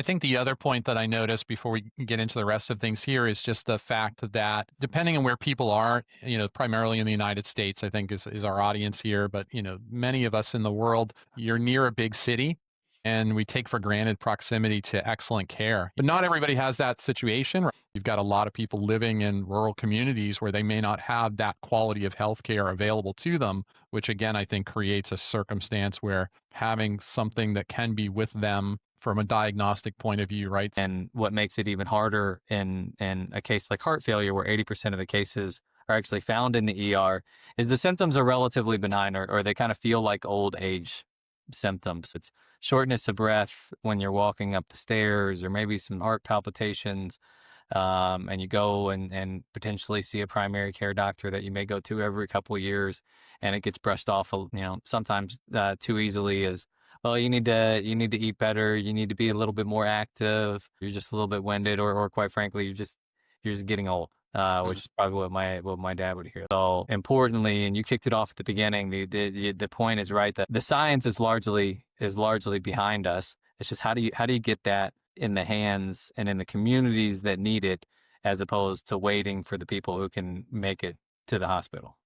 think the other point that I noticed before we get into the rest of things here is just the fact that depending on where people are, primarily in the United States, I think is our audience here, but many of us in the world, you're near a big city and we take for granted proximity to excellent care. But not everybody has that situation. Right? You've got a lot of people living in rural communities where they may not have that quality of healthcare available to them, which again, I think creates a circumstance where having something that can be with them from a diagnostic point of view, right? And what makes it even harder in a case like heart failure, where 80% of the cases are actually found in the ER, is the symptoms are relatively benign, or they kind of feel like old age symptoms. It's shortness of breath when you're walking up the stairs, or maybe some heart palpitations. And you go and potentially see a primary care doctor that you may go to every couple of years, and it gets brushed off, sometimes too easily as, well, you need to eat better, you need to be a little bit more active, you're just a little bit winded, or quite frankly, you're just getting old. Which Mhm. is probably what my dad would hear. So importantly, and you kicked it off at the beginning, the point is right, that the science is largely behind us. It's just how do you get that in the hands and in the communities that need it, as opposed to waiting for the people who can make it to the hospital.